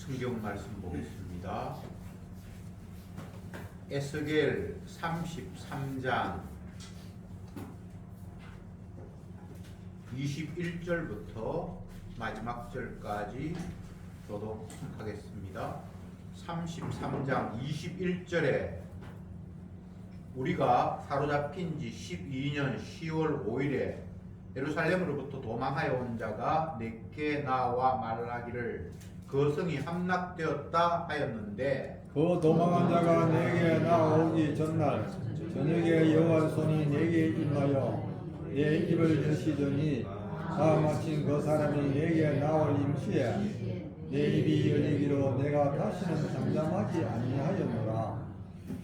성경 말씀 보겠습니다. 에스겔 33장 21절부터 마지막 절까지 교독하겠습니다. 33장 21절에 우리가 사로잡힌 지 12년 10월 5일에 예루살렘으로부터 도망하여 온 자가 내게 나와 말하기를 그 성이 함락되었다 하였는데, 그 도망한 자가 내게 나오기 전날 저녁에 여호와의 손이 내게 임하여 내 입을 여시더니 마침 그 사람이 내게 나올 임시에 내 입이 열리기로 내가 다시는 잠잠하지 아니하였노라.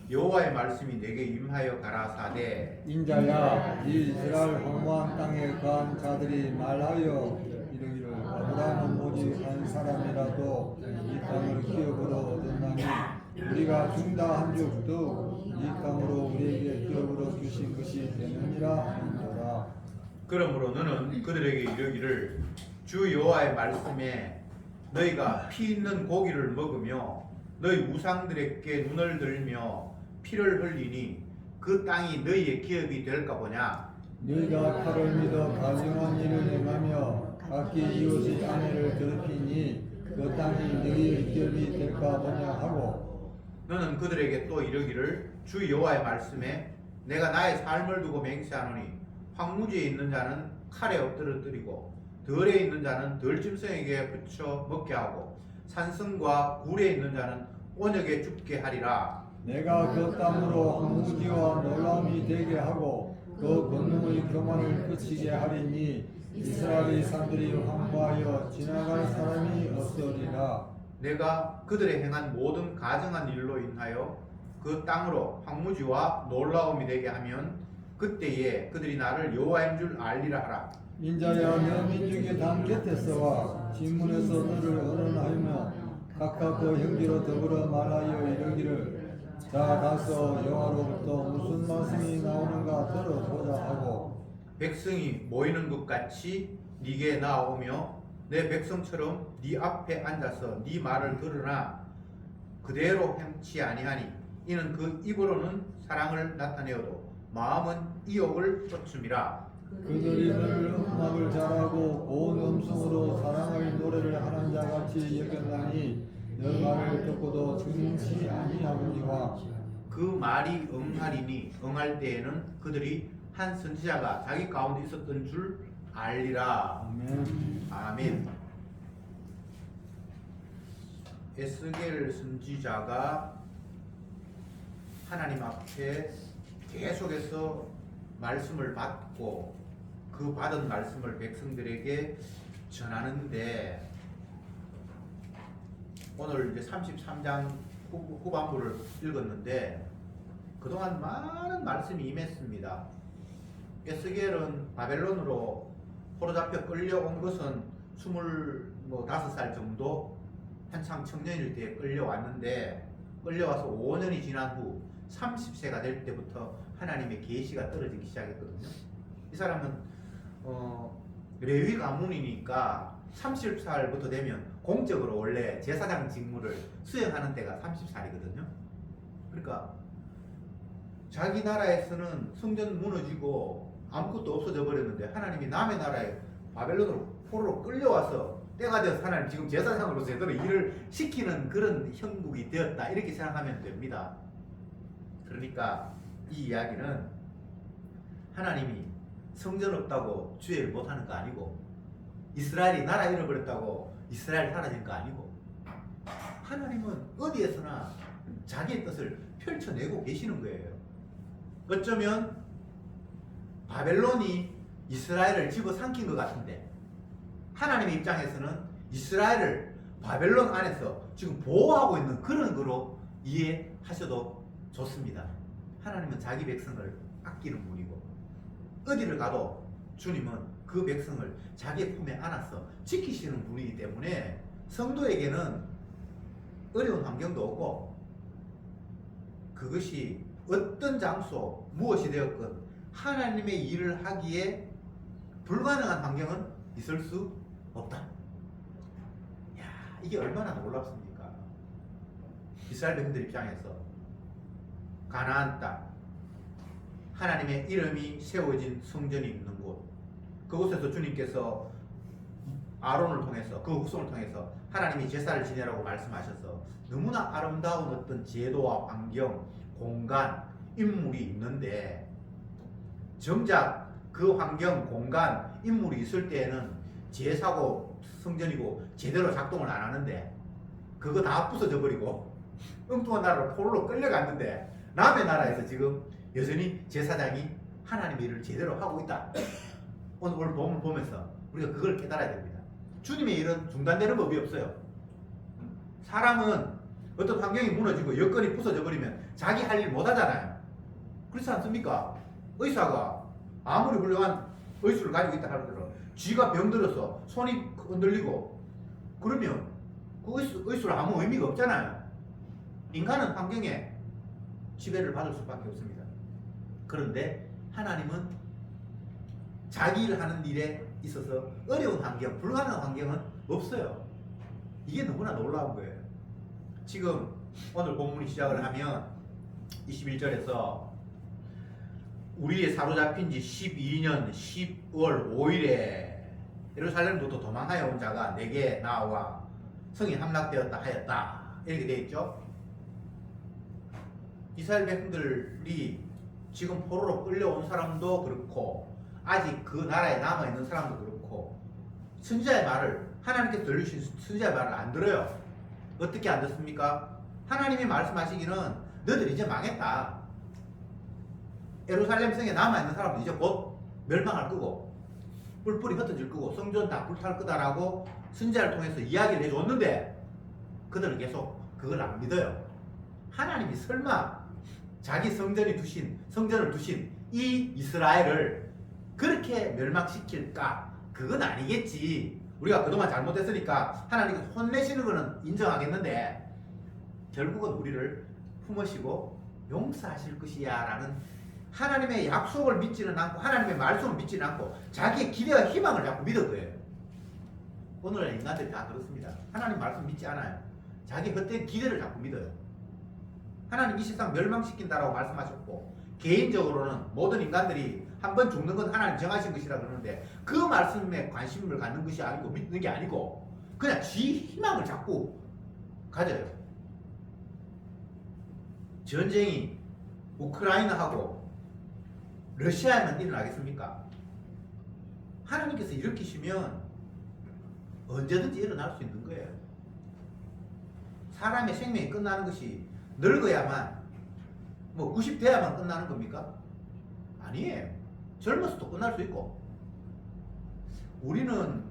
여호와의 말씀이 내게 임하여 가라사대, 인자야, 이 이스라엘 황무한 땅에 거한 자들이 말하여 이르기를 아브라함은 오직 한 사람이라도 이 땅을 기업으로 얻었나니 우리가 준다 한죽도 이 땅으로 우리에게 기업으로 주신 것이 되느니라 하노라. 그러므로 너는 그들에게 이르기를 주 여호와의 말씀에 너희가 피 있는 고기를 먹으며 너희 우상들에게 눈을 들며 피를 흘리니 그 땅이 너희의 기업이 될까 보냐. 너희가 칼을 믿어 가증한 일을 행하며 각기 이웃의 아내를 더럽히니 그 땅이 너희의 기업이 될까 보냐 하고, 너는 그들에게 또 이르기를 주 여호와의 말씀에 내가 나의 삶을 두고 맹세하노니 황무지에 있는 자는 칼에 엎드러뜨리고 덜에 있는 자는 덜짐승에게 붙여 먹게 하고 산성과 굴에 있는 자는 온역에 죽게 하리라. 내가 그 땅으로 황무지와 놀라움이 되게 하고 그 권능의 교만을 그치게 하리니 이스라엘의 산들이 황무하여 지나갈 사람이 없으리라. 내가 그들의 행한 모든 가증한 일로 인하여 그 땅으로 황무지와 놀라움이 되게 하면 그때에 그들이 나를 여호와인 줄 알리라 하라. 인자야, 내 민족의 단 곁에서와 진문에서 너를 어른하며 각각 그 형제로 더불어 말하여 이르기를 자 가서 여호와로부터 무슨 말씀이 나오는가 들어보자 하고, 백성이 모이는 것 같이 네게 나오며 내 백성처럼 네 앞에 앉아서 네 말을 들으나 그대로 행치 아니하니 이는 그 입으로는 사랑을 나타내어도 마음은 이욕을 쫓음이라. 그들이 너를 음악을 잘하고 고운 음성으로 사랑의 노래를 하는 자같이 여겼나니 너 말을 듣고도 듣지 아니하거니와. 그 말이 응하리니 응할 때에는 그들이 한 선지자가 자기 가운데 있었던 줄 알리라. 아멘. 아멘. 에스겔 선지자가 하나님 앞에 계속해서 말씀을 받고 그 받은 말씀을 백성들에게 전하는데, 오늘 이제 33장 후반부를 읽었는데 그동안 많은 말씀이 임했습니다. 에스겔은 바벨론으로 포로잡혀 끌려온 것은 25살 정도 한창 청년일 때 끌려왔는데, 끌려와서 5년이 지난 후 30세가 될 때부터 하나님의 계시가 떨어지기 시작했거든요. 이 사람은 레위 가문이니까 30살부터 되면 공적으로 원래 제사장 직무를 수행하는 때가 30살이거든요. 그러니까 자기 나라에서는 성전 무너지고 아무것도 없어져 버렸는데 하나님이 남의 나라에 바벨론으로 포로로 끌려와서 때가 되어서 하나님 지금 제사장으로 제대로 일을 시키는 그런 형국이 되었다, 이렇게 생각하면 됩니다. 그러니까 이 이야기는 하나님이 성전 없다고 주의를 못하는 거 아니고, 이스라엘이 나라 잃어버렸다고 이스라엘 사라진 거 아니고, 하나님은 어디에서나 자기의 뜻을 펼쳐내고 계시는 거예요. 어쩌면 바벨론이 이스라엘을 집어삼킨 것 같은데 하나님의 입장에서는 이스라엘을 바벨론 안에서 지금 보호하고 있는 그런 거로 이해하셔도 좋습니다. 하나님은 자기 백성을 아끼는 분이고 어디를 가도 주님은 그 백성을 자기의 품에 안아서 지키시는 분이기 때문에 성도에게는 어려운 환경도 없고, 그것이 어떤 장소 무엇이 되었건 하나님의 일을 하기에 불가능한 환경은 있을 수 없다. 야, 이게 얼마나 놀랍습니까? 이스라엘 백성들 입장에서 가나안 땅, 하나님의 이름이 세워진 성전이 있는 곳, 그곳에서 주님께서 아론을 통해서 그 후손을 통해서 하나님이 제사를 지내라고 말씀하셔서 너무나 아름다운 어떤 제도와 환경, 공간, 인물이 있는데 정작 그 환경, 공간, 인물이 있을 때에는 제사고 성전이고 제대로 작동을 안 하는데 그거 다 부서져 버리고 엉뚱한 나라로 포로로 끌려갔는데 남의 나라에서 지금 여전히 제사장이 하나님의 일을 제대로 하고 있다. 오늘 본문을 보면서 우리가 그걸 깨달아야 됩니다. 주님의 일은 중단되는 법이 없어요. 사람은 어떤 환경이 무너지고 여건이 부서져 버리면 자기 할 일 못 하잖아요. 그렇지 않습니까? 의사가 아무리 훌륭한 의술을 가지고 있다 하더라도 쥐가 병들어서 손이 흔들리고 그러면 그 의술 아무 의미가 없잖아요. 인간은 환경에 지배를 받을 수밖에 없습니다. 그런데 하나님은 자기 일 하는 일에 있어서 어려운 환경, 불가능한 환경은 없어요. 이게 너무나 놀라운 거예요. 지금 오늘 본문이 시작을 하면 21절에서 우리의 사로잡힌 지 12년 10월 5일에 예루살렘부터 도망하여 온 자가 내게 나와 성이 함락되었다 하였다. 이렇게 되어 있죠. 이스라엘 백성들이 지금 포로로 끌려온 사람도 그렇고 아직 그 나라에 남아있는 사람도 그렇고 선지자의 말을 하나님께서 들려주신 선지자의 말을 안 들어요. 어떻게 안 듣습니까? 하나님이 말씀하시기는 너들 이제 망했다. 예루살렘 성에 남아있는 사람도 이제 곧 멸망할 거고 뿔뿔이 흩어질 거고 성전 다 불탈 거다라고 선지자를 통해서 이야기를 해줬는데 그들은 계속 그걸 안 믿어요. 하나님이 설마 자기 성전을 두신 이 이스라엘을 그렇게 멸망시킬까? 그건 아니겠지. 우리가 그동안 잘못했으니까 하나님께서 혼내시는 거는 인정하겠는데 결국은 우리를 품으시고 용서하실 것이야 라는 하나님의 약속을 믿지는 않고 하나님의 말씀을 믿지는 않고 자기의 기대와 희망을 자꾸 믿은 거예요. 오늘날 인간들이 다 그렇습니다. 하나님 말씀 믿지 않아요. 자기 헛된 기대를 자꾸 믿어요. 하나님 이 세상 멸망시킨다라고 말씀하셨고 개인적으로는 모든 인간들이 한 번 죽는 건 하나님 정하신 것이라 그러는데 그 말씀에 관심을 갖는 것이 아니고 믿는 게 아니고 그냥 지 희망을 자꾸 가져요. 전쟁이 우크라이나하고 러시아에만 일어나겠습니까? 하나님께서 일으키시면 언제든지 일어날 수 있는 거예요. 사람의 생명이 끝나는 것이 늙어야만 90 돼야만 끝나는 겁니까? 아니에요. 젊어서도 끝날 수 있고 우리는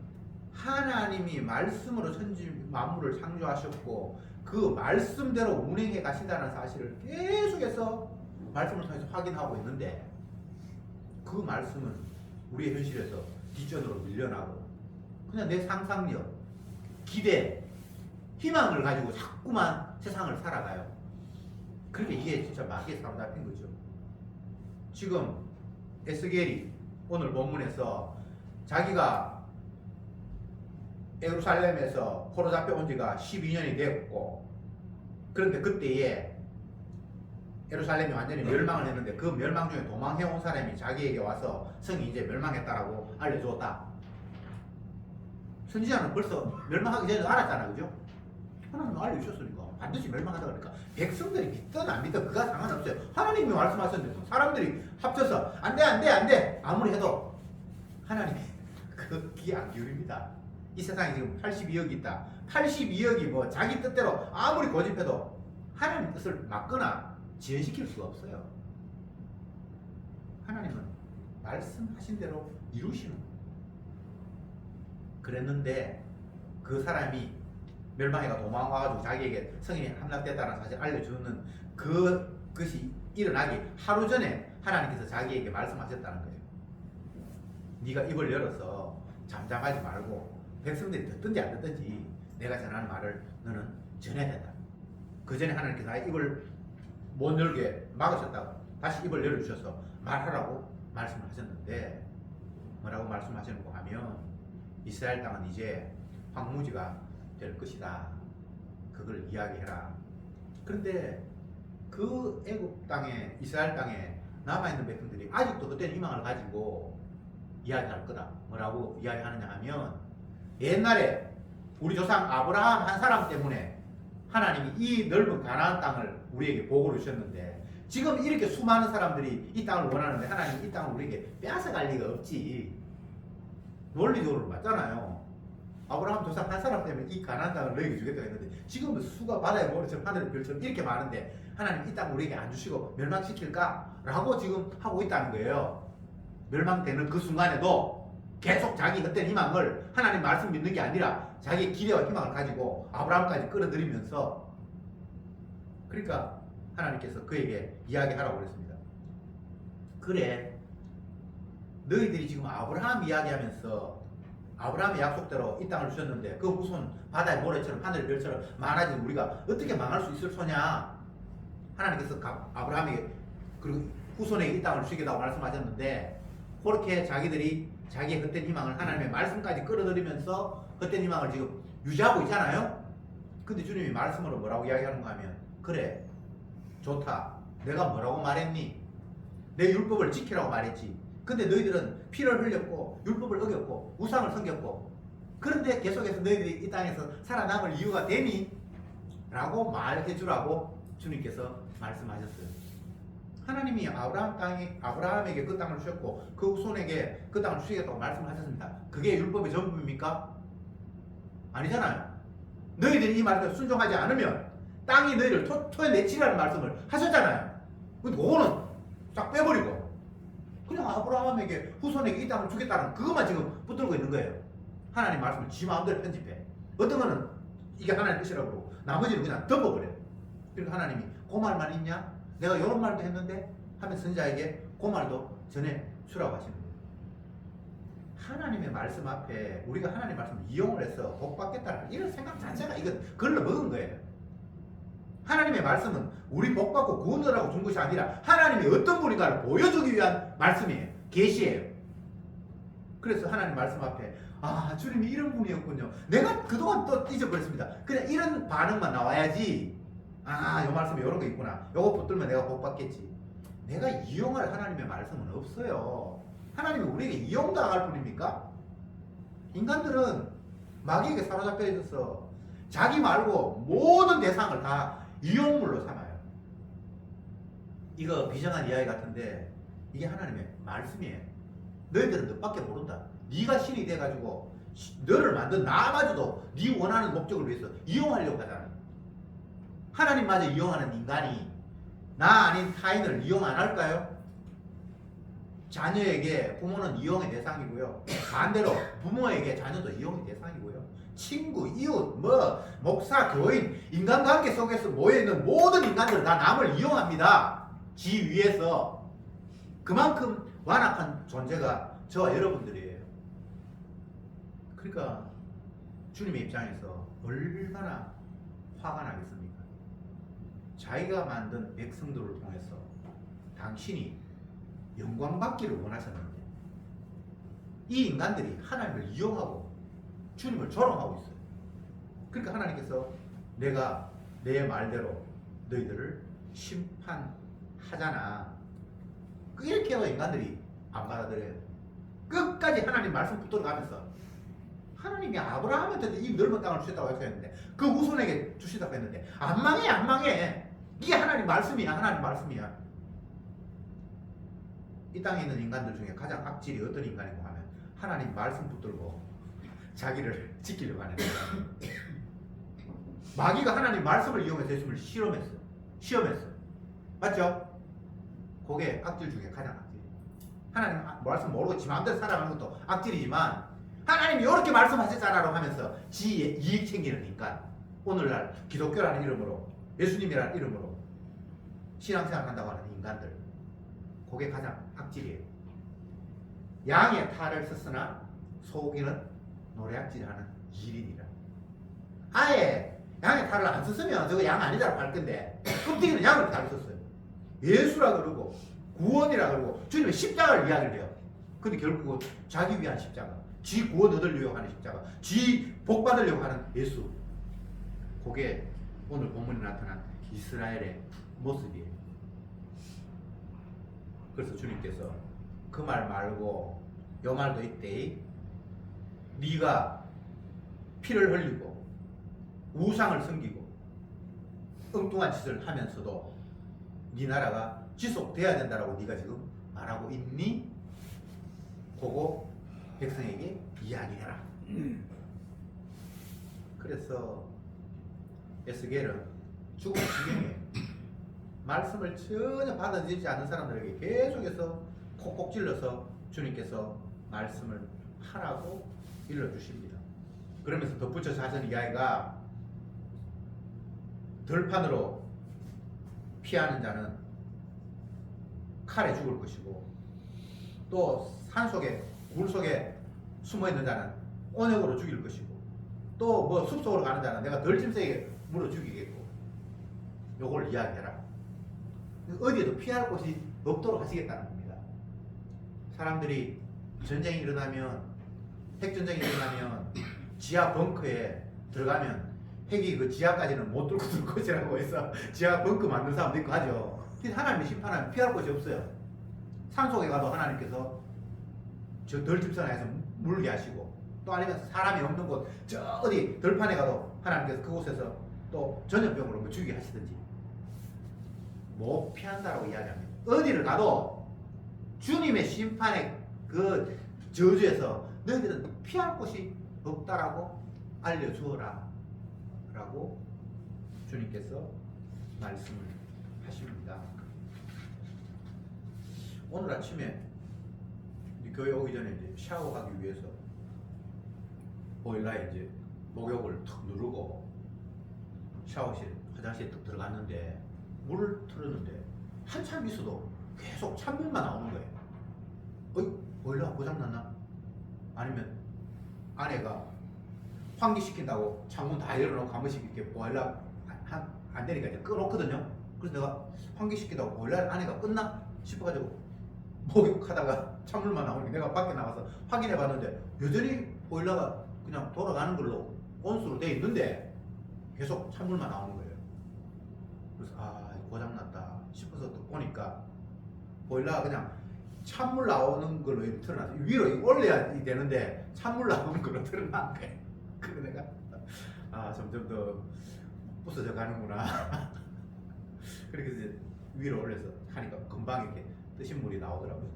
하나님이 말씀으로 천지 만물을 창조하셨고 그 말씀대로 운행해 가신다는 사실을 계속해서 말씀을 통해서 확인하고 있는데 그 말씀은 우리의 현실에서 뒷전으로 밀려나고 그냥 내 상상력, 기대, 희망을 가지고 자꾸만 세상을 살아가요. 그러니까 이게 진짜 마귀에 사로잡힌 거죠. 지금 에스겔이 오늘 본문에서 자기가 예루살렘에서 포로 잡혀온 지가 12년이 됐고 그런데 그때에 예루살렘이 완전히 멸망을 했는데 그 멸망 중에 도망해온 사람이 자기에게 와서 성이 이제 멸망했다라고 알려주었다. 선지자는 벌써 멸망하기 전에 알았잖아, 그죠? 하나님 알려주셨으니까 반드시 멸망하다 그러니까 백성들이 믿든 안 믿든 그가 상관없어요. 하나님이 말씀하셨는데 사람들이 합쳐서 안돼 아무리 해도 하나님이 그 귀 안 기울입니다. 이 세상에 지금 82억이 있다. 82억이 뭐 자기 뜻대로 아무리 고집해도 하나님 뜻을 막거나 지연시킬 수가 없어요. 하나님은 말씀하신 대로 이루시는 거예요. 그랬는데 그 사람이 멸망해가 도망와가지고 자기에게 성인이 함락됐다는 사실을 알려주는 그것이 일어나기 하루 전에 하나님께서 자기에게 말씀하셨다는 거예요. 네가 입을 열어서 잠잠하지 말고 백성들이 듣든지 안 듣든지 내가 전하는 말을 너는 전해야 된다. 그 전에 하나님께서 나의 입을 못 열게 막으셨다고 다시 입을 열어주셔서 말하라고 말씀을 하셨는데 뭐라고 말씀하셨는고 하면 이스라엘 땅은 이제 황무지가 될 것이다. 그걸 이야기해라. 그런데 그 애굽 땅에 이스라엘 땅에 남아있는 백성들이 아직도 그때는 희망을 가지고 이야기할 거다. 뭐라고 이야기하느냐 하면 옛날에 우리 조상 아브라함 한 사람 때문에 하나님이 이 넓은 가나안 땅을 우리에게 보고를 주셨는데 지금 이렇게 수많은 사람들이 이 땅을 원하는데 하나님 이 땅을 우리에게 빼앗아갈 리가 없지. 논리적으로 맞잖아요. 아브라함 조상 한 사람 때문에 이 가나안 땅을 너에게 주겠다고 했는데 지금은 수가 바다의 모래처럼 하늘의 별처럼 이렇게 많은데 하나님 이 땅 우리에게 안 주시고 멸망시킬까? 라고 지금 하고 있다는 거예요. 멸망되는 그 순간에도 계속 자기 헛된 희망을 하나님 말씀 믿는 게 아니라 자기의 기대와 희망을 가지고 아브라함까지 끌어들이면서 그러니까 하나님께서 그에게 이야기하라고 그랬습니다. 그래 너희들이 지금 아브라함 이야기하면서 아브라함의 약속대로 이 땅을 주셨는데 그 후손 바다의 모래처럼 하늘의 별처럼 많아진 우리가 어떻게 망할 수 있을 소냐. 하나님께서 아브라함에게 그리고 후손에게 이 땅을 주시겠다고 말씀하셨는데 그렇게 자기들이 자기의 헛된 희망을 하나님의 말씀까지 끌어들이면서 헛된 희망을 지금 유지하고 있잖아요. 근데 주님이 말씀으로 뭐라고 이야기하는가 하면 그래 좋다. 내가 뭐라고 말했니? 내 율법을 지키라고 말했지. 근데 너희들은 피를 흘렸고 율법을 어겼고 우상을 섬겼고 그런데 계속해서 너희들이 이 땅에서 살아남을 이유가 되니? 라고 말해 주라고 주님께서 말씀하셨어요. 하나님이 아브라함에게 그 땅을 주셨고 그 후손에게 그 땅을 주시겠다고 말씀하셨습니다. 그게 율법의 전부입니까? 아니잖아요. 너희들이 이 말씀에 순종하지 않으면 땅이 너희를 토해내치라는 말씀을 하셨잖아요. 근데 그거는 싹 빼버리고 그냥 아브라함에게 후손에게 이 땅을 주겠다는 그것만 지금 붙들고 있는 거예요. 하나님 말씀을 지 마음대로 편집해. 어떤 거는 이게 하나님 뜻이라고 그러고 나머지는 그냥 덮어버려요. 그러니까 하나님이 그 말만 있냐? 내가 이런 말도 했는데 하면 선지자에게 그 말도 전해 주라고 하시는 거예요. 하나님의 말씀 앞에 우리가 하나님의 말씀을 이용을 해서 복 받겠다는 이런 생각 자체가 이건 걸러 먹은 거예요. 하나님의 말씀은 우리 복 받고 구원하라고 준 것이 아니라 하나님이 어떤 분인가를 보여주기 위한 말씀이에요. 계시예요. 그래서 하나님 말씀 앞에 아 주님이 이런 분이었군요. 내가 그동안 또 잊어버렸습니다. 그냥 이런 반응만 나와야지. 아, 요 말씀에 이런 거 있구나. 요거 붙들면 내가 복 받겠지. 내가 이용할 하나님의 말씀은 없어요. 하나님이 우리에게 이용당할 뿐입니까? 인간들은 마귀에게 사로잡혀 있어서 자기 말고 모든 대상을 다 이용물로 삼아요. 이거 비장한 이야기 같은데 이게 하나님의 말씀이에요. 너희들은 너밖에 모른다. 네가 신이 돼가지고 너를 만든 나마저도 네 원하는 목적을 위해서 이용하려고 하잖아. 하나님마저 이용하는 인간이 나 아닌 타인을 이용 안 할까요? 자녀에게 부모는 이용의 대상이고요. 반대로 부모에게 자녀도 이용의 대상이고요. 친구, 이웃, 목사, 교인, 인간관계 속에서 모여있는 모든 인간들은 다 남을 이용합니다. 지 위에서. 그만큼 완악한 존재가 저와 여러분들이에요. 그러니까 주님의 입장에서 얼마나 화가 나겠습니까? 자기가 만든 백성들을 통해서 당신이 영광받기를 원하셨는데 이 인간들이 하나님을 이용하고 주님을 조롱하고 있어요. 그러니까 하나님께서 내가 내 말대로 너희들을 심판하잖아. 이렇게 해도 인간들이 안 받아들여요. 끝까지 하나님 말씀 붙들어가면서 하나님이 아브라함한테도 이 넓은 땅을 주셨다고 했는데 그 후손에게 주시다고 했는데 안 망해 안 망해. 이게 하나님 말씀이야. 하나님 말씀이야. 이 땅에 있는 인간들 중에 가장 악질이 어떤 인간인가 하면 하나님 말씀 붙들고 자기를 지키려고 하는 거예요. 마귀가 하나님 말씀을 이용해서 예수님을 시험했어요. 맞죠? 그게 악질 중에 가장 악질이에요. 하나님 말씀 모르고 지 마음대로 살아가는 것도 악질이지만 하나님이 이렇게 말씀하셨잖아라고 하면서 지의 이익 챙기는 인간. 오늘날 기독교라는 이름으로 예수님이라는 이름으로 신앙생활 한다고 하는 인간들. 그게 가장 악질이에요. 양의 탈을 썼으나 소고기는 노략질하는 일이니라. 아예 양의 탈을 안 썼으면 저거 양 아니다라고 할 건데 끔찍이는 양을 탈을 썼어요. 예수라 그러고 구원이라 그러고 주님의 십자가를 이야기를 해요. 근데 결국은 자기 위한 십자가, 지 구원 얻으려고 하는 십자가, 지 복 받으려고 하는 예수. 그게 오늘 본문에 나타난 이스라엘의 모습이에요. 그래서 주님께서 그 말 말고 요 말도 있대. 네가 피를 흘리고 우상을 섬기고 엉뚱한 짓을 하면서도 네 나라가 지속돼야 된다라고 네가 지금 말하고 있니? 그거 백성에게 이야기해라. 그래서 에스겔은 죽음 지경에 말씀을 전혀 받아들이지 않는 사람들에게 계속해서 콕콕 찔러서 주님께서 말씀을 하라고 일러주십니다. 그러면서 덧붙여서 하신 이야기가 들판으로 피하는 자는 칼에 죽을 것이고 또 산속에 물 속에 숨어있는 자는 온역으로 죽일 것이고 또 뭐 숲속으로 가는 자는 내가 덜짐승에게 물어 죽이겠고 요걸 이야기해라. 어디에도 피할 곳이 없도록 하시겠다는 겁니다. 사람들이 전쟁이 일어나면 핵전쟁이 일어나면 지하 벙커에 들어가면 핵이 그 지하까지는 못 뚫고 들 것이라고 해서 지하 벙커 만든 사람도 있고 하죠. 하나님이 심판하면 피할 곳이 없어요. 산속에 가도 하나님께서 저 덜집선에서 물게 하시고 또 아니면 사람이 없는 곳 저 어디 들판에 가도 하나님께서 그곳에서 또 전염병으로 뭐 죽이게 하시든지 못 피한다라고 이야기합니다. 어디를 가도 주님의 심판의 그 저주에서 너희들은 피할 곳이 없다라고 알려주어라 라고 주님께서 말씀을 하십니다. 오늘 아침에 교회 오기 전에 이제 샤워하기 위해서 보일러에 이제 목욕을 탁 누르고 샤워실 화장실에 딱 들어갔는데 물을 틀었는데 한참 있어도 계속 찬물만 나오는 거예요. 어이? 보일러가 고장났나? 아니면 아내가 환기시킨다고 창문 다 열어놓고 한 번씩 이렇게 보일러 안 되니까 이제 꺼놓거든요. 그래서 내가 환기시킨다고 보일러 안에가 끝나? 싶어가지고 목욕하다가 찬물만 나오니까 내가 밖에 나가서 확인해 봤는데 여전히 보일러가 그냥 돌아가는 걸로 온수로 돼 있는데 계속 찬물만 나오는 거예요. 그래서 고장났다 싶어서 또 보니까 보일러가 그냥 찬물 나오는 걸로 이렇게 틀어놨어요. 위로 올려야 되는데 찬물 나오는 걸로 틀어놨는 거예요. 그래서 내가 점점 더 부서져 가는구나. 그렇게 이제 위로 올려서 하니까 금방 이렇게 뜨신 물이 나오더라고요.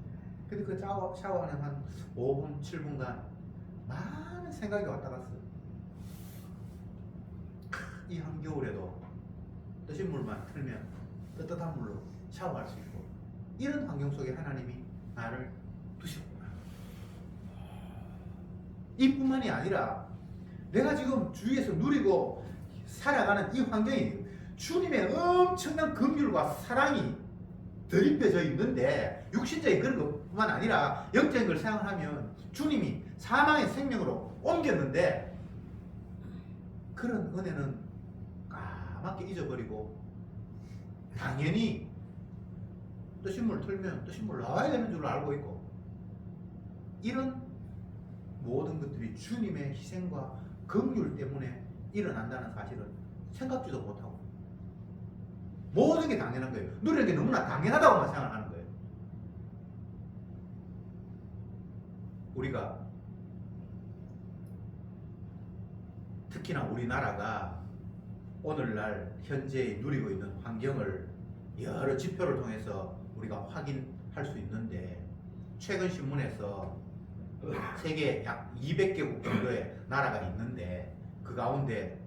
근데 그 샤워하는 한 5분, 7분간 많은 생각이 왔다 갔어요. 이 한겨울에도 뜨신 물만 틀면 뜨뜻한 물로 샤워할 수 있고 이런 환경 속에 하나님이 나를 두셨구나. 이뿐만이 아니라 내가 지금 주위에서 누리고 살아가는 이 환경이 주님의 엄청난 긍휼과 사랑이 드립혀져 있는데 육신적인 그런 것뿐만 아니라 영적인 걸 생각하면 주님이 사망의 생명으로 옮겼는데 그런 은혜는 까맣게 잊어버리고 당연히 뜨신 물 틀면 뜨신 물 나와야 되는 줄 알고 있고 이런 모든 것들이 주님의 희생과 긍휼 때문에 일어난다는 사실은 생각지도 못하고 모든 게 당연한 거예요. 누리는 게 너무나 당연하다고만 생각하는 거예요. 우리가 특히나 우리나라가 오늘날 현재 누리고 있는 환경을 여러 지표를 통해서 우리가 확인할 수 있는데 최근 신문에서 세계 약 200개국 정도의 나라가 있는데 그 가운데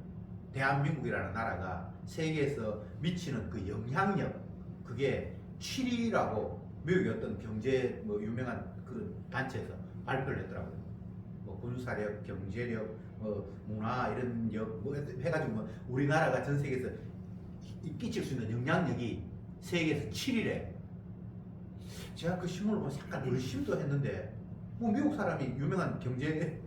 대한민국이라는 나라가 세계에서 미치는 그 영향력 그게 7위라고 미국의 어떤 경제 유명한 그런 단체에서 발표를 했더라고요. 군사력, 경제력, 문화 이런 력 해가지고 우리나라가 전 세계에서 끼칠 수 있는 영향력이 세계에서 7위래. 제가 그 신문을 보면서 약간 의심도 했는데 미국 사람이 유명한 경제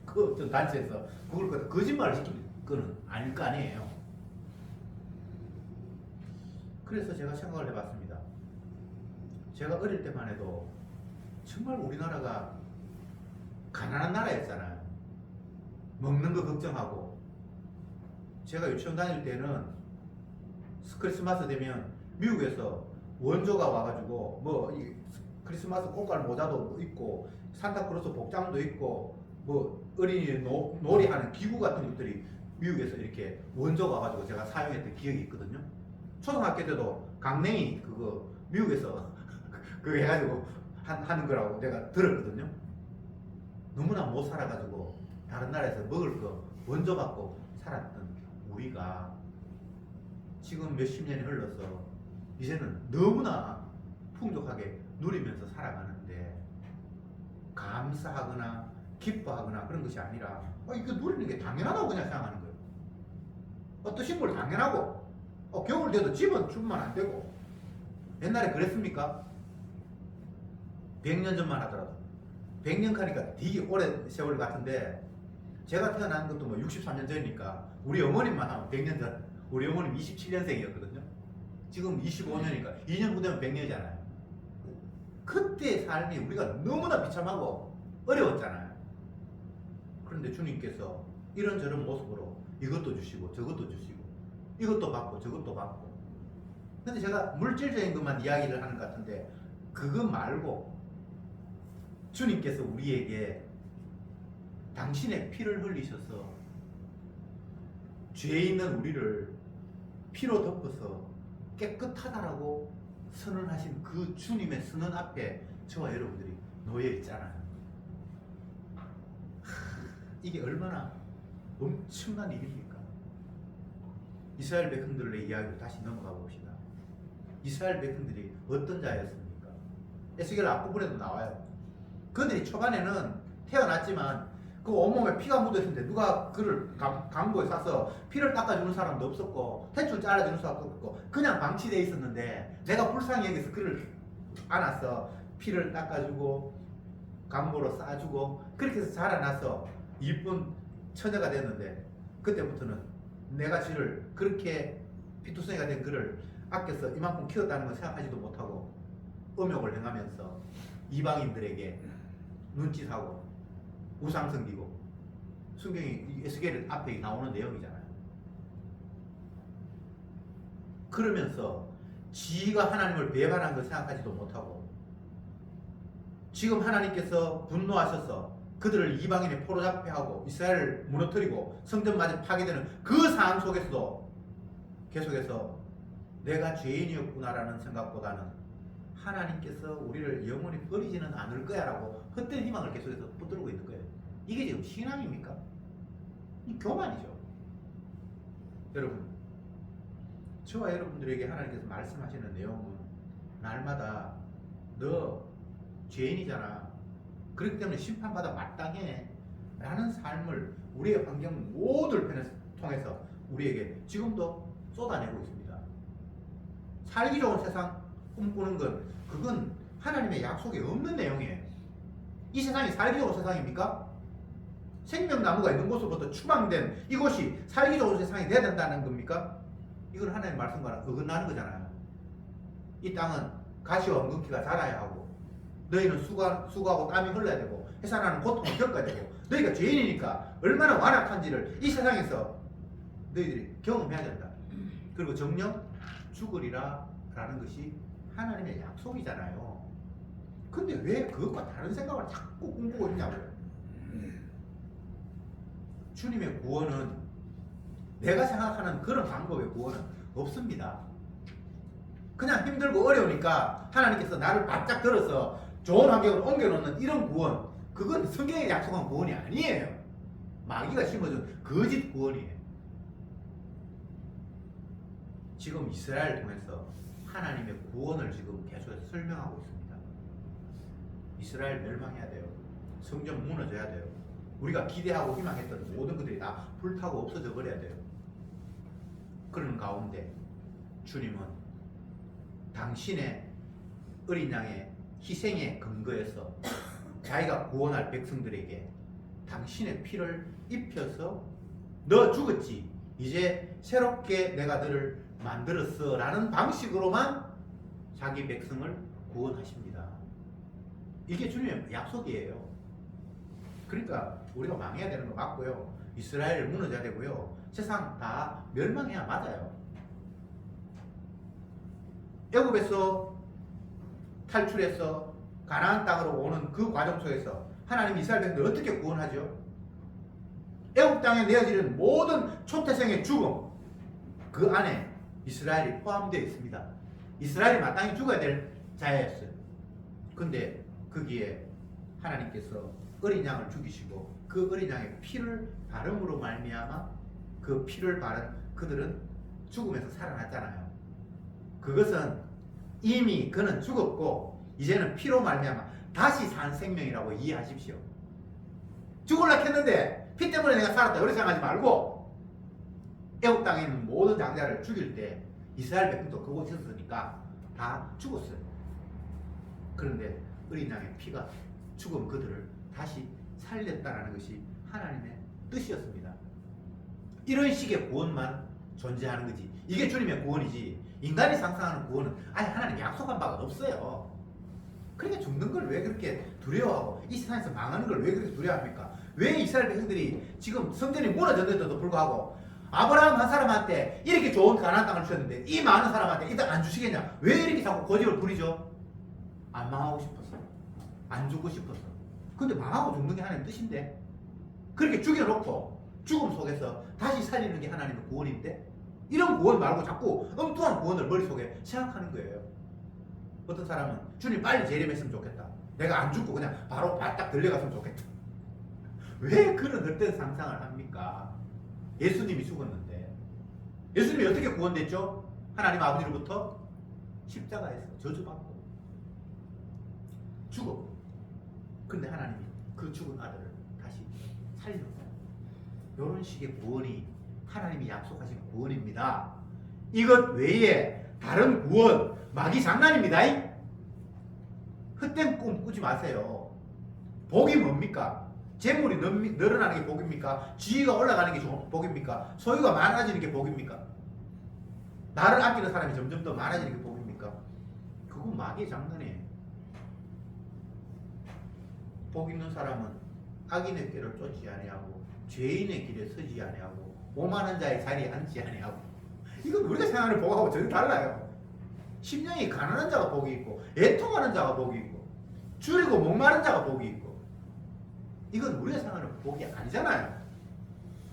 그 어떤 단체에서 그걸 거짓말을 시키는 건 아닐 거 아니에요. 그래서 제가 생각을 해봤습니다. 제가 어릴 때만 해도 정말 우리나라가 가난한 나라였잖아요. 먹는 거 걱정하고 제가 유치원 다닐 때는 크리스마스 되면 미국에서 원조가 와가지고 뭐 이 크리스마스 꽃갈 모자도 있고 산타크로스 복장도 있고 뭐 어린이 놀이하는 기구 같은 것들이 미국에서 이렇게 원조가 와가지고 제가 사용했던 기억이 있거든요. 초등학교 때도 강냉이 그거 미국에서 그거 해가지고 하는 거라고 내가 들었거든요. 너무나 못 살아가지고 다른 나라에서 먹을 거 원조 받고 살았던 우리가 지금 몇십 년이 흘러서 이제는 너무나 풍족하게 누리면서 살아가는데 감사하거나 기뻐하거나 그런 것이 아니라 이거 누리는 게 당연하다고 그냥 생각하는 거예요. 드신 걸 당연하고 겨울 돼도 집은 춥면 안 되고. 옛날에 그랬습니까? 100년 전만 하더라도 100년 가니까 되게 오랜 세월 같은데 제가 태어난 것도 뭐 63년 전이니까 우리 어머님만 하면 100년 전. 우리 어머님 27년생이었거든요. 지금 25년이니까 2년 후되면 100년이잖아요. 그때의 삶이 우리가 너무나 비참하고 어려웠잖아요. 그런데 주님께서 이런저런 모습으로 이것도 주시고 저것도 주시고 이것도 받고 저것도 받고. 근데 제가 물질적인 것만 이야기를 하는 것 같은데 그거 말고 주님께서 우리에게 당신의 피를 흘리셔서 죄 있는 우리를 피로 덮어서 깨끗하다라고 선언하신 그 주님의 선언 앞에 저와 여러분들이 놓여 있잖아요. 이게 얼마나 엄청난 일입니까? 이스라엘 백성들의 이야기로 다시 넘어가 봅시다. 이스라엘 백성들이 어떤 자였습니까? 에스겔 앞부분에도 나와요. 그들이 초반에는 태어났지만 그 온몸에 피가 묻어있는데 누가 그를 강보에 싸서 피를 닦아주는 사람도 없었고 대충 잘라주는 사람도 없고 그냥 방치되어 있었는데 내가 불쌍히 여기서 그를 안아서 피를 닦아주고 강보로 싸주고 그렇게 해서 자라나서 이쁜 처녀가 됐는데 그때부터는 내가 지를 그렇게 피투성이가 된 그를 아껴서 이만큼 키웠다는 걸 생각하지도 못하고 음욕을 행하면서 이방인들에게 눈짓하고 우상 섬기고 성경이 에스겔 앞에 나오는 내용이잖아요. 그러면서 지가 하나님을 배반한 걸 생각하지도 못하고 지금 하나님께서 분노하셔서 그들을 이방인의 포로잡게 하고 이스라엘을 무너뜨리고 성전마저 파괴되는 그 상황 속에서도 계속해서 내가 죄인이었구나라는 생각보다는 하나님께서 우리를 영원히 버리지는 않을 거야라고 헛된 희망을 계속해서 붙들고 있는 거예요. 이게 지금 신앙입니까? 이 교만이죠. 여러분, 저와 여러분들에게 하나님께서 말씀하시는 내용은 날마다 너 죄인이잖아. 그렇기 때문에 심판받아 마땅해 라는 삶을 우리의 환경 모두를 통해서 우리에게 지금도 쏟아내고 있습니다. 살기 좋은 세상 꿈꾸는 건 그건 하나님의 약속이 없는 내용이에요. 이 세상이 살기 좋은 세상입니까? 생명나무가 있는 곳으로부터 추방된 이곳이 살기 좋은 세상이 돼야 된다는 겁니까? 이건 하나님의 말씀과는 어긋나는 거잖아요. 이 땅은 가시와 엉겅퀴가 자라야 하고 너희는 수고하고 땀이 흘러야 되고 해산하는 고통을 겪어야 되고 너희가 죄인이니까 얼마나 완악한지를 이 세상에서 너희들이 경험해야 된다. 그리고 정녕 죽으리라 라는 것이 하나님의 약속이잖아요. 근데 왜 그것과 다른 생각을 자꾸 꿈꾸고 있냐고요. 주님의 구원은 내가 생각하는 그런 방법의 구원은 없습니다. 그냥 힘들고 어려우니까 하나님께서 나를 바짝 들어서 좋은 환경으로 옮겨놓는 이런 구원, 그건 성경에 약속한 구원이 아니에요. 마귀가 심어준 거짓 구원이에요. 지금 이스라엘을 통해서 하나님의 구원을 지금 계속해서 설명하고 있습니다. 이스라엘 멸망해야 돼요. 성전 무너져야 돼요. 우리가 기대하고 희망했던 모든 것들이 다 불타고 없어져 버려야 돼요. 그런 가운데 주님은 당신의 어린 양의 희생의 근거에서 자기가 구원할 백성들에게 당신의 피를 입혀서 너 죽었지 이제 새롭게 내가 너를 만들었어 라는 방식으로만 자기 백성을 구원하십니다. 이게 주님의 약속이에요. 그러니까 우리가 망해야 되는 거 맞고요. 이스라엘 무너져야 되고요. 세상 다 멸망해야 맞아요. 애굽에서 탈출해서 가나안 땅으로 오는 그 과정 속에서 하나님 이스라엘 백성들 어떻게 구원하죠? 애굽 땅에 내어지는 모든 초태생의 죽음, 그 안에 이스라엘이 포함되어 있습니다. 이스라엘이 마땅히 죽어야 될 자였어요. 근데 거기에 하나님께서 어린 양을 죽이시고 그 어린 양의 피를 바름으로 말미암아 그 피를 바른 그들은 죽음에서 살아났잖아요. 그것은 이미 그는 죽었고 이제는 피로 말미암아 다시 산 생명이라고 이해하십시오. 죽으려고 했는데 피 때문에 내가 살았다 그렇게 생각하지 말고, 애굽 땅에 있는 모든 장자를 죽일 때 이스라엘 백성도 그곳에 있었으니까 다 죽었어요. 그런데 어린 양의 피가 죽은 그들을 다시 살렸다는 것이 하나님의 뜻이었습니다. 이런 식의 구원만 존재하는 거지. 이게 주님의 구원이지. 인간이 상상하는 구원은 아예 하나님 약속한 바가 없어요. 그러니까 죽는 걸 왜 그렇게 두려워하고 이 세상에서 망하는 걸 왜 그렇게 두려워합니까? 왜 이스라엘 백성들이 지금 성전이 무너졌는데도 불구하고 아브라함 한 사람한테 이렇게 좋은 가나안 땅을 주셨는데 이 많은 사람한테 이 땅 안 주시겠냐? 왜 이렇게 자꾸 고집을 부리죠? 안 망하고 싶어서, 안 죽고 싶어서. 근데 망하고 죽는 게 하나님 뜻인데, 그렇게 죽여놓고 죽음 속에서 다시 살리는 게 하나님의 구원인데, 이런 구원 말고 자꾸 엉뚱한 구원을 머릿속에 생각하는 거예요. 어떤 사람은 주님 빨리 재림했으면 좋겠다. 내가 안 죽고 그냥 바로 바짝 들려갔으면 좋겠다. 왜 그런 헛된 상상을 합니까? 예수님이 죽었는데, 예수님이 어떻게 구원됐죠? 하나님 아버지로부터 십자가에서 저주받고 죽어. 근데 하나님이 그 죽은 아들을 다시 살렸어요. 이런 식의 구원이 하나님이 약속하신 구원입니다. 이것 외에 다른 구원, 마귀 장난입니다. 헛된 꿈 꾸지 마세요. 복이 뭡니까? 재물이 늘어나는 게 복입니까? 지위가 올라가는 게 복입니까? 소유가 많아지는 게 복입니까? 나를 아끼는 사람이 점점 더 많아지는 게 복입니까? 그건 마귀의 장난이에요. 복 있는 사람은 악인의 길을 쫓지 아니하고 죄인의 길에 서지 아니하고 오만한 자의 자리에 앉지 아니하고. 이건 우리가 생각하는 복하고 전혀 달라요. 심령이 가난한 자가 복이 있고 애통하는 자가 복이 있고 줄이고 목마른 자가 복이 있고, 이건 우리가 생각하는 복이 아니잖아요.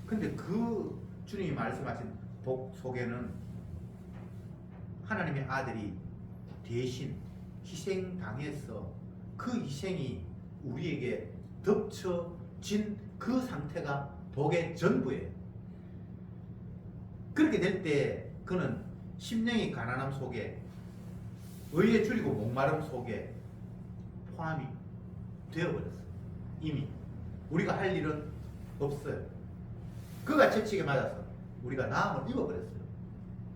근데 그 주님이 말씀하신 복 속에는 하나님의 아들이 대신 희생당해서 그 희생이 우리에게 덮쳐진 그 상태가 복의 전부예요. 그렇게 될 때 그는 심령이 가난함 속에 의에 줄이고 목마름 속에 포함이 되어버렸어요. 이미 우리가 할 일은 없어요. 그가 채찍에 맞아서 우리가 나음을 입어버렸어요.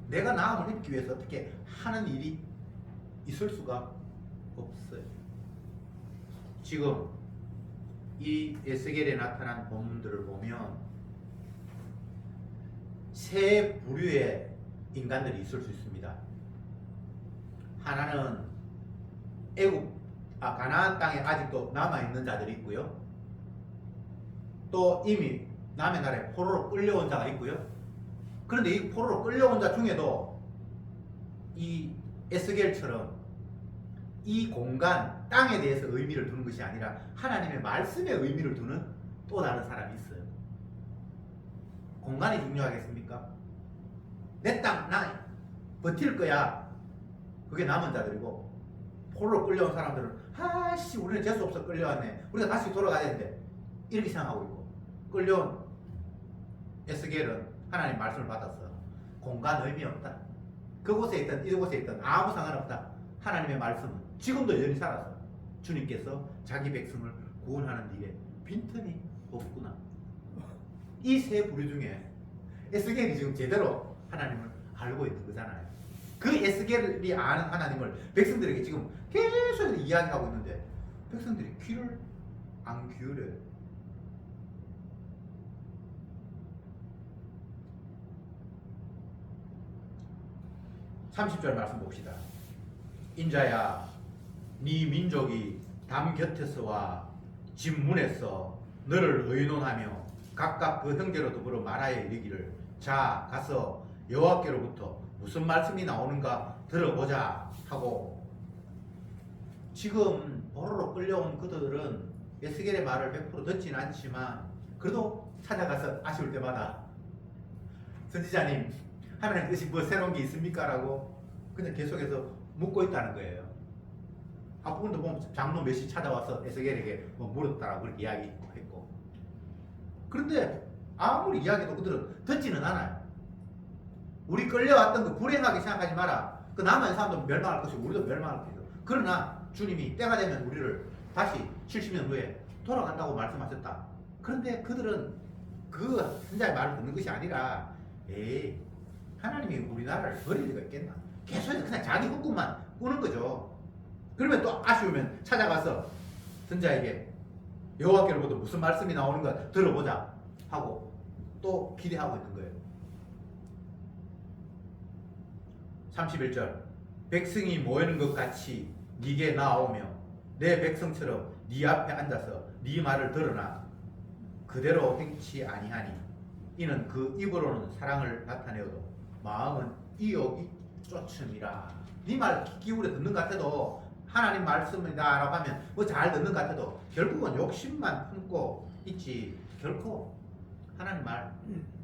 내가 나음을 입기 위해서 어떻게 하는 일이 있을 수가 없어요. 지금 이 에스겔에 나타난 본문들을 보면 세 부류의 인간들이 있을 수 있습니다. 하나는 가나안 땅에 아직도 남아있는 자들이 있고요. 또 이미 남의 나라에 포로로 끌려온 자가 있고요. 그런데 이 포로로 끌려온 자 중에도 이 에스겔처럼 이 공간, 땅에 대해서 의미를 두는 것이 아니라 하나님의 말씀에 의미를 두는 또 다른 사람이 있어요. 공간이 중요하겠습니까? 내 땅, 나 버틸 거야. 그게 남은 자들이고, 포로로 끌려온 사람들은 아씨 우리는 재수 없어 끌려왔네. 우리가 다시 돌아가야 되는데 이렇게 생각하고 있고, 끌려온 에스겔은 하나님 말씀을 받았어. 공간 의미 없다. 그곳에 있든 이곳에 있든 아무 상관없다. 하나님의 말씀은 지금도 여전히 살아서 주님께서 자기 백성을 구원하는 일에 빈틈이 없구나. 이 세 부류 중에 에스겔이 지금 제대로 하나님을 알고 있는 거잖아요. 그 에스겔이 아는 하나님을 백성들에게 지금 계속 이야기하고 있는데 백성들이 귀를 안 기울여요. (30절) 말씀 봅시다. 인자야, 네 민족이 담 곁에서와 집 문에서 너를 의논하며 각각 그 형제로 더불어 말하여 이르기를 자 가서 여호와께로부터 무슨 말씀이 나오는가 들어보자 하고, 지금 보로로 끌려온 그들은 에스겔의 말을 100% 듣지는 않지만 그래도 찾아가서 아쉬울 때마다 선지자님 하나님 뜻이 뭐 새로운 게 있습니까? 라고 그냥 계속해서 묻고 있다는 거예요. 앞부분도 보면 장로 몇이 찾아와서 에스겔에게 뭐 물었다라고 그렇게 이야기했고, 그런데 아무리 이야기해도 그들은 듣지는 않아요. 우리 끌려왔던 거 불행하게 생각하지 마라. 그 남은 사람도 멸망할 것이고 우리도 멸망할 것이고, 그러나 주님이 때가 되면 우리를 다시 70년 후에 돌아간다고 말씀하셨다. 그런데 그들은 그 선자의 말을 듣는 것이 아니라 에이 하나님이 우리나라를 버릴 리가 있겠나, 계속해서 그냥 자기 꿈만 꾸는 거죠. 그러면 또 아쉬우면 찾아가서 선자에게 여호와께로부터 무슨 말씀이 나오는가 들어보자 하고 또 기대하고 있는 거예요. 31절 백성이 모이는 것 같이 네게 나오며 내 백성처럼 네 앞에 앉아서 네 말을 들으나 그대로 행치 아니하니 이는 그 입으로는 사랑을 나타내어도 마음은 이욕이 쫓음이라. 네 말 기울여 듣는 것 같아도 하나님 말씀이다 라고 하면 뭐 잘 듣는 것 같아도 결국은 욕심만 품고 있지 결코 하나님 말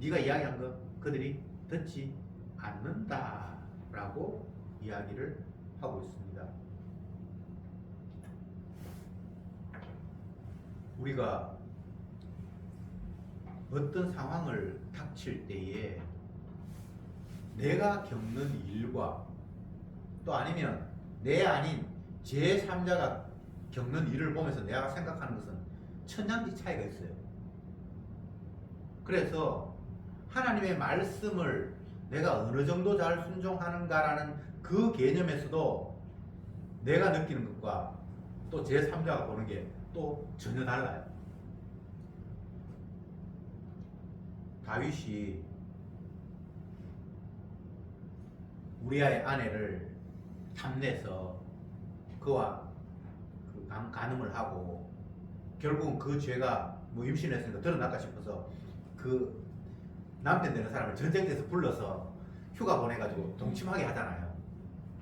네가 이야기한 거 그들이 듣지 않는다 라고 이야기를 하고 있습니다. 우리가 어떤 상황을 닥칠 때에 내가 겪는 일과 또 아니면 내 아닌 제3자가 겪는 일을 보면서 내가 생각하는 것은 천냥지 차이가 있어요. 그래서 하나님의 말씀을 내가 어느 정도 잘 순종하는가라는 그 개념에서도 내가 느끼는 것과 또 제3자가 보는 게 또 전혀 달라요. 다윗이 우리아의 아내를 탐내서 그와 간음을 하고 결국은 그 죄가 뭐 임신했으니까 드러날까 싶어서 그 남편 되는 사람을 전쟁터에서 불러서 휴가 보내가지고 동침하게 하잖아요.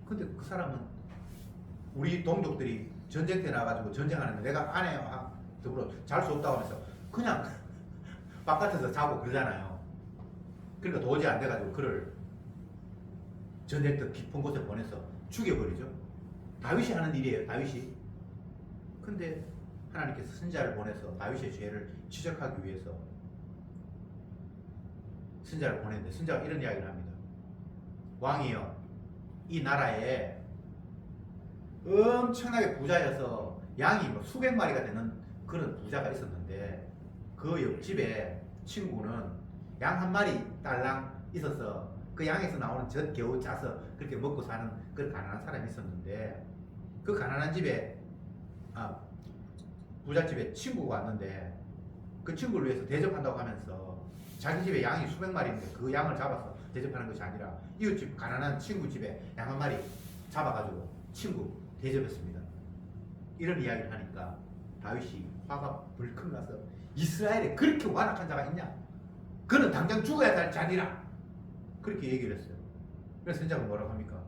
근데 그 사람은 우리 동족들이 전쟁터에 나가지고 전쟁하는데 내가 아내와 더불어 잘 수 없다고 하면서 그냥 바깥에서 자고 그러잖아요. 그러니까 도저히 안 돼가지고 그를 전쟁터 깊은 곳에 보내서 죽여버리죠. 다윗이 하는 일이에요. 다윗이. 근데 하나님께서 선지자를 보내서 다윗의 죄를 지적하기 위해서 선지자를 보냈는데 선지자가 이런 이야기를 합니다. 왕이여, 이 나라에 엄청나게 부자여서 양이 뭐 수백 마리가 되는 그런 부자가 있었는데 그 옆집에 친구는 양 한 마리 딸랑 있어서 그 양에서 나오는 젖 겨우 짜서 그렇게 먹고 사는 그런 가난한 사람이 있었는데 그 가난한 집에 부잣집에 친구가 왔는데 그 친구를 위해서 대접한다고 하면서 자기 집에 양이 수백 마리인데 그 양을 잡아서 대접하는 것이 아니라 이웃집 가난한 친구 집에 양 한 마리 잡아가지고 친구 대접했습니다. 이런 이야기를 하니까 다윗이 화가 불끈 나서 이스라엘에 그렇게 완악한 자가 있냐? 그는 당장 죽어야 할 자니라. 그렇게 얘기를 했어요. 그래서 선지자가 뭐라고 합니까?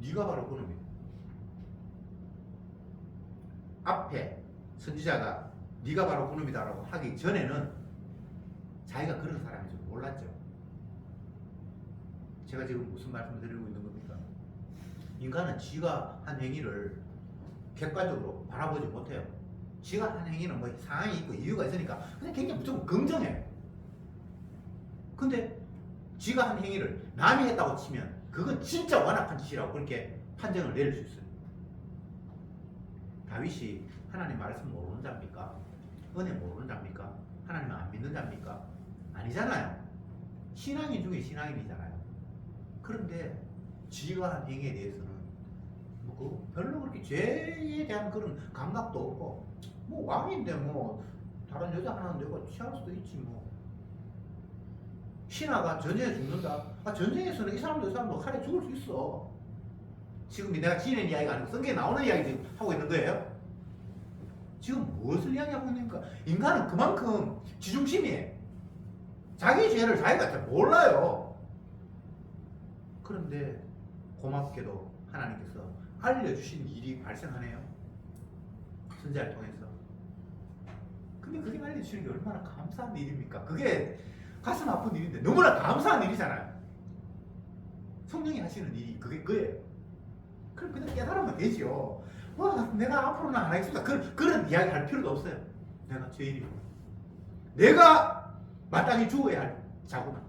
네가 바로 그놈이다. 앞에 선지자가 네가 바로 그놈이다라고 하기 전에는 자기가 그런 사람인 줄 몰랐죠. 제가 지금 무슨 말씀을 드리고 있는 겁니까? 인간은 지가 한 행위를 객관적으로 바라보지 못해요. 지가 한 행위는 뭐 상황이 있고 이유가 있으니까 그냥 굉장히 무조건 긍정해요. 근데 지가 한 행위를 남이 했다고 치면 그건 진짜 완악한 짓이라고 그렇게 판정을 내릴 수 있어요. 다윗이 하나님 말씀 모르는 자입니까? 은혜 모르는 자입니까? 하나님을 안 믿는 자입니까? 아니잖아요. 신앙인 중에 신앙인이잖아요. 그런데 지가 한 행위에 대해서는 뭐 별로 그렇게 죄에 대한 그런 감각도 없고 뭐 왕인데 뭐 다른 여자 하나 내가 취할 수도 있지 뭐. 신하가 전쟁에 죽는다. 전쟁에서는 이 사람도 이 사람도 칼에 죽을 수 있어. 지금 내가 지낸 이야기가 아니고 성경에 나오는 이야기 지금 하고 있는 거예요. 지금 무엇을 이야기하고 있는가? 인간은 그만큼 지중심이에요. 자기 죄를 자기가 잘 몰라요. 그런데 고맙게도 하나님께서 알려주신 일이 발생하네요. 선지자를 통해서. 근데 그게 알려주시는 게 얼마나 감사한 일입니까? 그게 가슴 아픈 일인데 너무나 감사한 일이잖아요. 성령이 하시는 일이 그게 그예요. 그럼 그냥 깨달으면 되지요. 와, 내가 앞으로는 안 하겠습니다. 그런 이야기 할 필요도 없어요. 내가 죄인이고 내가 마땅히 죽어야 할 자구나.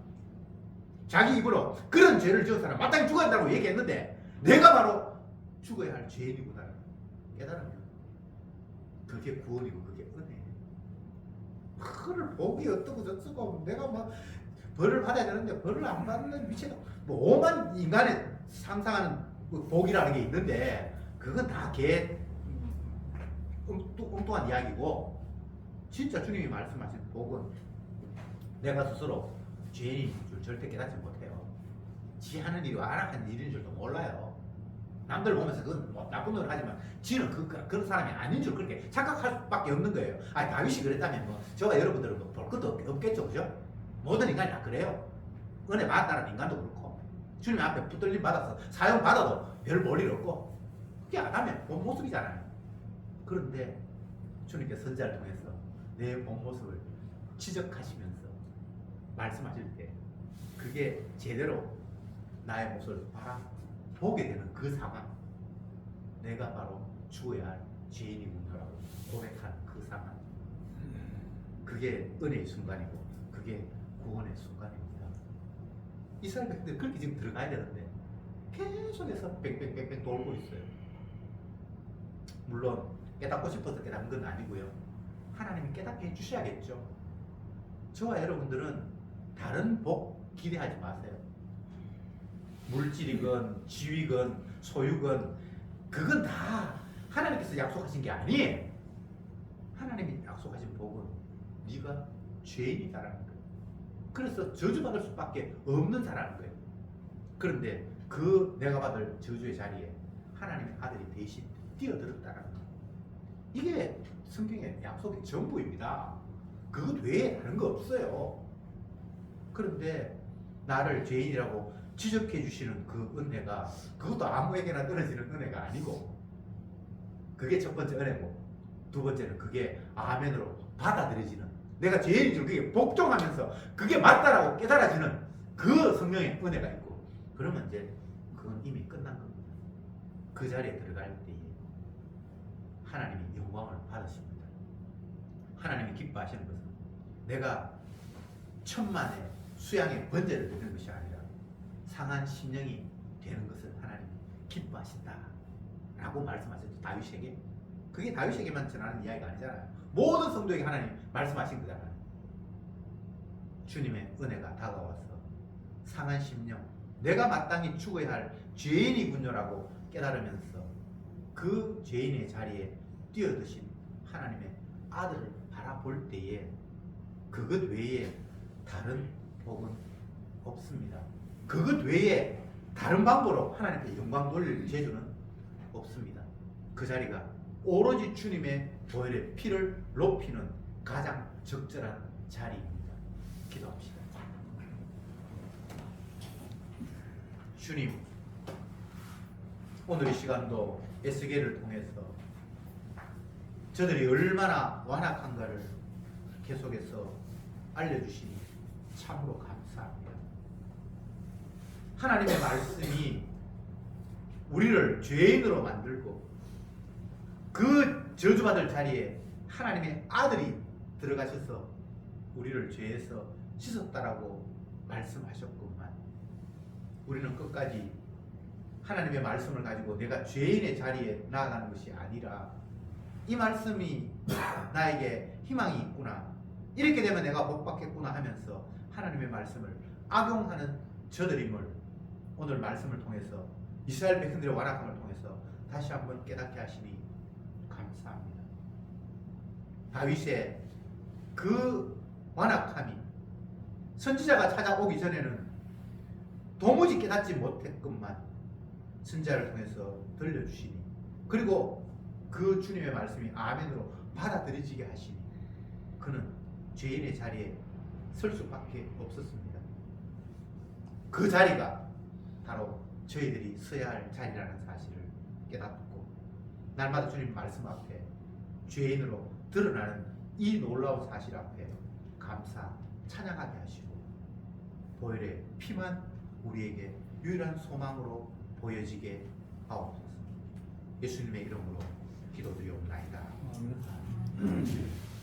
자기 입으로 그런 죄를 지은 사람 마땅히 죽어야 한다고 얘기했는데 내가 바로 죽어야 할 죄인이구나 깨달으면 그게 구원이고 그게 은혜예요. 그걸 보기 어떻고 저쩌고 내가 막 벌을 받아야 되는데 벌을 안 받는 미치가 뭐 오만 인간의 상상하는 복이라는 게 있는데 그건 다 엉뚱한 이야기고 진짜 주님이 말씀하신 복은 내가 스스로 죄인인 줄 절대 깨닫지 못해요. 지 하는 일이 안악한 일인 줄도 몰라요. 남들 보면서 그건 뭐 나쁜 놈을 하지만 지는 그런 사람이 아닌 줄 그렇게 착각할 수밖에 없는 거예요. 아니 다윗이 그랬다면 뭐 저와 여러분들은 뭐 볼 것도 없겠죠, 그죠? 모든 인간이 다 그래요. 은혜 받았다는 인간도 그렇고 주님 앞에 붙들림 받아서 사용 받아도 별 볼일 없고 그게 아담의 본 모습이잖아요. 그런데 주님께 선지자를 통해서 내 본 모습을 지적하시면서 말씀하실 때 그게 제대로 나의 모습을 보게 되는 그 상황, 내가 바로 죽어야 할 죄인이구나라고 고백하는 그 상황, 그게 은혜의 순간이고 그게 구원의 순간입니다. 이스라엘 백성들 그렇게 지금 들어가야 되는데 계속해서 뺑뺑뺑뺑 돌고 있어요. 물론 깨닫고 싶어서 깨닫는 건 아니고요. 하나님이 깨닫게 해주셔야겠죠. 저와 여러분들은 다른 복 기대하지 마세요. 물질이건 지위건 소유건 그건 다 하나님께서 약속하신 게 아니에요. 하나님이 약속하신 복은 네가 죄인이다라는 거예요. 그래서 저주받을 수밖에 없는 자라는 거예요. 그런데 그 내가 받을 저주의 자리에 하나님의 아들이 대신 뛰어들었다는 거예요. 이게 성경의 약속의 전부입니다. 그것 외에 다른 거 없어요. 그런데 나를 죄인이라고 지적해 주시는 그 은혜가 그것도 아무에게나 떨어지는 은혜가 아니고 그게 첫 번째 은혜고 두 번째는 그게 아멘으로 받아들여지는 내가 죄인인 줄 그게 복종하면서 그게 맞다라고 깨달아지는 그 성령의 은혜가 있고 그러면 이제 그건 이미 끝난 겁니다. 그 자리에 들어갈 때에 하나님이 영광을 받으십니다. 하나님이 기뻐하시는 것은 내가 천만의 수양의 번제를 드리는 것이 아니라 상한 심령이 되는 것을 하나님이 기뻐하신다 라고 말씀하셨죠. 다윗에게. 그게 다윗에게만 전하는 이야기가 아니잖아요. 모든 성도에게 하나님 말씀하신 거잖아요. 주님의 은혜가 다가와서 상한 심령, 내가 마땅히 죽어야 할 죄인이군요라고 깨달으면서 그 죄인의 자리에 뛰어드신 하나님의 아들을 바라볼 때에 그것 외에 다른 복은 없습니다. 그것 외에 다른 방법으로 하나님께 영광 돌릴 재주는 없습니다. 그 자리가 오로지 주님의 보혈의 피를 높이는 가장 적절한 자리입니다. 기도합시다. 주님, 오늘 이 시간도 에스겔을 통해서 저들이 얼마나 완악한가를 계속해서 알려주시니 참으로 감사합니다. 하나님의 말씀이 우리를 죄인으로 만들고 그 저주받을 자리에 하나님의 아들이 들어가셔서 우리를 죄에서 씻었다라고 말씀하셨구만. 우리는 끝까지 하나님의 말씀을 가지고 내가 죄인의 자리에 나아가는 것이 아니라 이 말씀이 나에게 희망이 있구나, 이렇게 되면 내가 복받겠구나 하면서 하나님의 말씀을 악용하는 저들임을 오늘 말씀을 통해서 이스라엘 백성들의 완악함을 통해서 다시 한번 깨닫게 하시니 감사합니다. 다윗의 그 완악함이 선지자가 찾아오기 전에는 도무지 깨닫지 못했건만 선지자를 통해서 들려주시니 그리고 그 주님의 말씀이 아멘으로 받아들여지게 하시니 그는 죄인의 자리에 설 수밖에 없었습니다. 그 자리가 바로 저희들이 서야 할 자리라는 사실을 깨닫고 날마다 주님 말씀 앞에 죄인으로 드러나는 이 놀라운 사실 앞에 감사 찬양하게 하시고 보혈의 피만 우리에게 유일한 소망으로 보여지게 하옵소서. 예수님의 이름으로 기도드리옵나이다. 아멘.